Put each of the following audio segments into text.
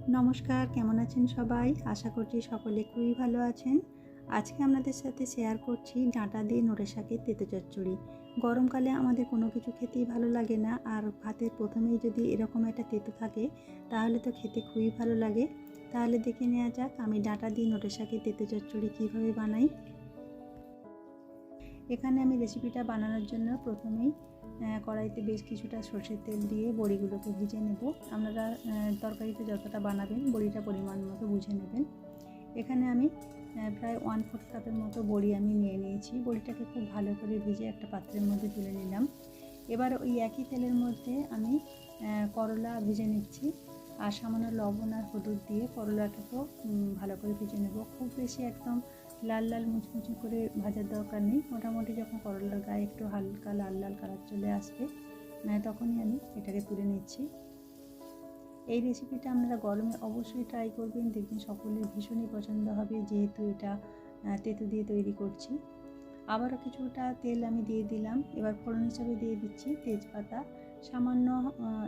নমস্কার, কেমন আছেন সবাই? আশা করছি সকলে খুবই ভালো আছেন। আজকে আপনাদের সাথে শেয়ার করছি ডাঁটা দিয়ে নোটে শাকের তেঁতো চচ্চড়ি। গরমকালে আমাদের কোনো কিছু খেতেই ভালো লাগে না, আর ভাতের প্রথমেই যদি এরকম একটা তেঁতো থাকে তাহলে তো খেতে খুবই ভালো লাগে। তাহলে দেখে নেওয়া যাক আমি ডাঁটা দিয়ে নোটে শাকের তেঁতো চচ্চড়ি কীভাবে বানাই। এখানে আমি রেসিপিটা বানানোর জন্য প্রথমেই কড়াইতে বেশ কিছুটা সরষের তেল দিয়ে বড়িগুলোকে ভেজে নেব। আপনারা তরকারিতে যতটা বানাবেন বড়িটা পরিমাণ মতো বুঝে নেবেন। এখানে আমি প্রায় 1/4 কাপের মতো বড়ি আমি নিয়ে নিয়েছি। বড়িটাকে খুব ভালো করে ভেজে একটা পাত্রের মধ্যে তুলে নিলাম। এবার ওই একই তেলের মধ্যে আমি করলা ভেজে নিচ্ছি, আর সামান্য লবণ আর হলুদ দিয়ে করলাটাকেও ভালো করে ভেজে নেব। খুব বেশি একদম লাল লাল মুচমুচে করে ভাজার দরকার নেই। মোটামুটি যখন করলার গায়ে একটু হালকা লাল লাল কালার চলে আসবে তখনই আমি এটাকে তুলে নিচ্ছি। এই রেসিপিটা আপনারা গরমে অবশ্যই ট্রাই করবেন, দেখবেন সকলের ভীষণই পছন্দ হবে, যেহেতু এটা তেঁতো দিয়ে তৈরি করছি। আবারও কিছুটা তেল আমি দিয়ে দিলাম। এবার ফোড়ন হিসাবে দিয়ে দিচ্ছি তেজপাতা, সামান্য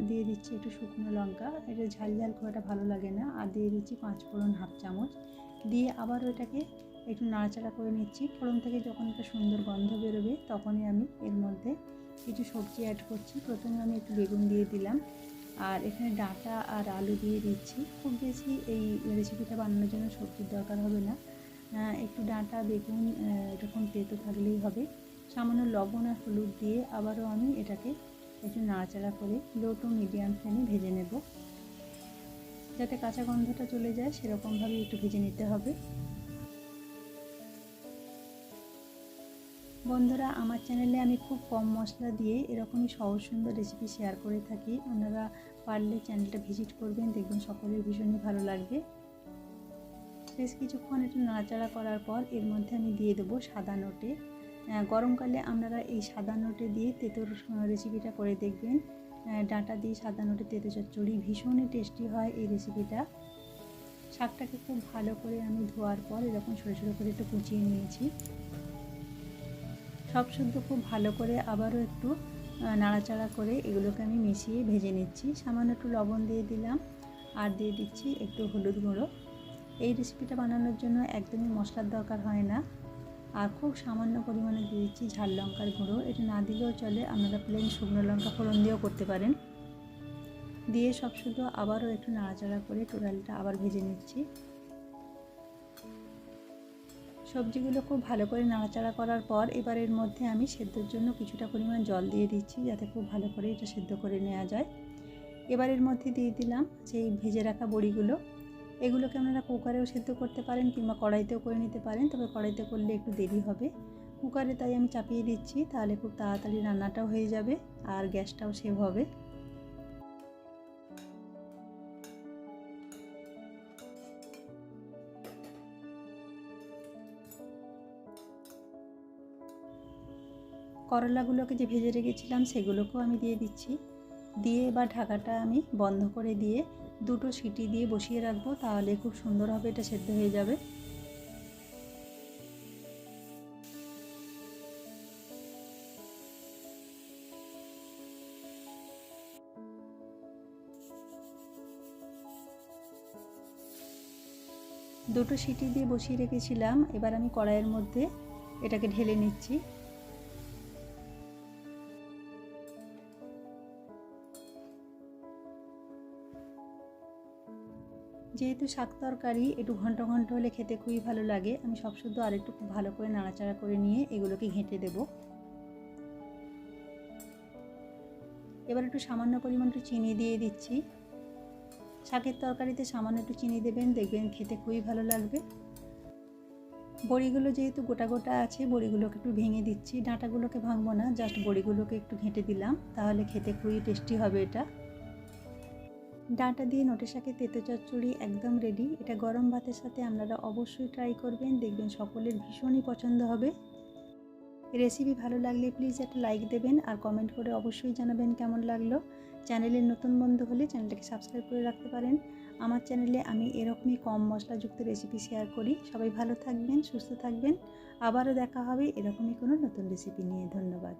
দিয়ে দিচ্ছি একটু শুকনো লঙ্কা, এটা ঝাল ঝাল খুব একটা ভালো লাগে না, আর দিয়ে দিচ্ছি 5 ফোড়ন 1/2 চামচ দিয়ে আবারও এটাকে একটু নাড়াচাড়া করে নিচ্ছি। ফোড়ন থেকে যখন একটা সুন্দর গন্ধ বেরোবে তখনই আমি এর মধ্যে কিছু সবজি অ্যাড করছি। প্রথমে আমি একটু বেগুন দিয়ে দিলাম, আর এখানে ডাঁটা আর আলু দিয়ে দিচ্ছি। খুব বেশি এই রেসিপিটা বানানোর জন্য সবজির দরকার হবে না, একটু ডাঁটা বেগুন এরকম তেঁতো থাকলেই হবে। সামান্য লবণ আর হলুদ দিয়ে আবারও আমি এটাকে একটু নাড়াচাড়া করে লো টু মিডিয়াম ফ্লেমে ভেজে নেব, যাতে কাঁচা গন্ধটা চলে যায় সেরকমভাবে একটু ভেজে নিতে হবে। বন্ধুরা, আমার চ্যানেলে আমি খুব কম মশলা দিয়ে এরকমই সহজ সুন্দর রেসিপি শেয়ার করে থাকি। আপনারা পারলে চ্যানেলটা ভিজিট করবেন, দেখবেন সকলের ভীষণই ভালো লাগবে। বেশ কিছুক্ষণ একটু নাড়াচাড়া করার পর এর মধ্যে আমি দিয়ে দেবো সাদা নোটে। গরমকালে আপনারা এই সাদা নোটে দিয়ে তেঁতোর রেসিপিটা করে দেখবেন। ডাঁটা দিয়ে সাদা নোটে তেঁতো চচ্চড়ি ভীষণই টেস্টি হয় এই রেসিপিটা। শাকটাকে খুব ভালো করে আমি ধোয়ার পর এরকম ছোটো ছোটো করে একটু কুচিয়ে নিয়েছি। সব শুদ্ধ খুব ভালো করে আবারও একটু নাড়াচাড়া করে এগুলোকে আমি মিশিয়ে ভেজে নিচ্ছি। সামান্য একটু লবণ দিয়ে দিলাম, আর দিয়ে দিচ্ছি একটু হলুদ গুঁড়ো। এই রেসিপিটা বানানোর জন্য একদমই মশলার দরকার হয় না, আর খুব সামান্য পরিমাণে দিয়ে দিচ্ছি ঝাল লঙ্কার গুঁড়ো। এটা না দিলেও চলে, আপনারা প্লেন শুকনো লঙ্কা ফোড়ন দিয়েও করতে পারেন। দিয়ে সব শুধু আবারও একটু নাড়াচাড়া করে টোটালটা আবার ভেজে নিচ্ছি। সবজিগুলো খুব ভালো করে নাড়াচাড়া করার পর এবার এর মধ্যে আমি সেদ্ধর জন্য কিছুটা পরিমাণ জল দিয়ে দিচ্ছি, যাতে খুব ভালো করে এটা সেদ্ধ করে নেওয়া যায়। এবার এর মধ্যে দিয়ে দিলাম সেই ভেজে রাখা বড়িগুলো। এগুলোকে আপনারা কুকারেও সেদ্ধ করতে পারেন কিংবা কড়াইতেও করে নিতে পারেন, তবে কড়াইতে করলে একটু দেরি হবে। কুকারে তাই আমি চাপিয়ে দিচ্ছি, তাহলে খুব তাড়াতাড়ি রান্নাটাও হয়ে যাবে আর গ্যাসটাও সেভ হবে। করলাগুলোকে যে ভেজে রেখেছিলাম সেগুলোকেও আমি দিয়ে দিচ্ছি। দিয়ে এবার ঢাকাটা আমি বন্ধ করে দিয়ে 2টো সিটি দিয়ে বসিয়ে রাখবো, তাহলে খুব সুন্দরভাবে এটা সেদ্ধ হয়ে যাবে। দুটো সিটি দিয়ে বসিয়ে রেখেছিলাম, এবার আমি কড়াইয়ের মধ্যে এটাকে ঢেলে নিচ্ছি। যেহেতু শাক তরকারি একটু ঘন্ট ঘন্ট হলে খেতে খুবই ভালো লাগে, আমি সব শুদ্ধ আর একটু খুব ভালো করে নাড়াচাড়া করে নিয়ে এগুলোকে ঘেঁটে দেব। এবার একটু সামান্য পরিমাণ একটু চিনি দিয়ে দিচ্ছি। শাকের তরকারিতে সামান্য একটু চিনি দেবেন, দেখবেন খেতে খুবই ভালো লাগবে। বড়িগুলো যেহেতু গোটা গোটা আছে, বড়িগুলোকে একটু ভেঙে দিচ্ছি। ডাঁটাগুলোকে ভাঙবো না, জাস্ট বড়িগুলোকে একটু ঘেঁটে দিলাম, তাহলে খেতে খুবই টেস্টি হবে এটা। ডাঁটা দিয়ে নোটে শাকের তেঁতো চচ্চড়ি একদম রেডি। এটা গরম ভাতের সাথে আপনারা অবশ্যই ট্রাই করবেন, দেখবেন সকলের ভীষণই পছন্দ হবে। রেসিপি ভালো লাগলে প্লিজ একটা লাইক দেবেন, আর কমেন্ট করে অবশ্যই জানাবেন কেমন লাগলো। চ্যানেলের নতুন বন্ধু হলে চ্যানেলটাকে সাবস্ক্রাইব করে রাখতে পারেন। আমার চ্যানেলে আমি এরকমই কম মশলাযুক্ত রেসিপি শেয়ার করি। সবাই ভালো থাকবেন, সুস্থ থাকবেন। আবারও দেখা হবে এরকমই কোনো নতুন রেসিপি নিয়ে। ধন্যবাদ।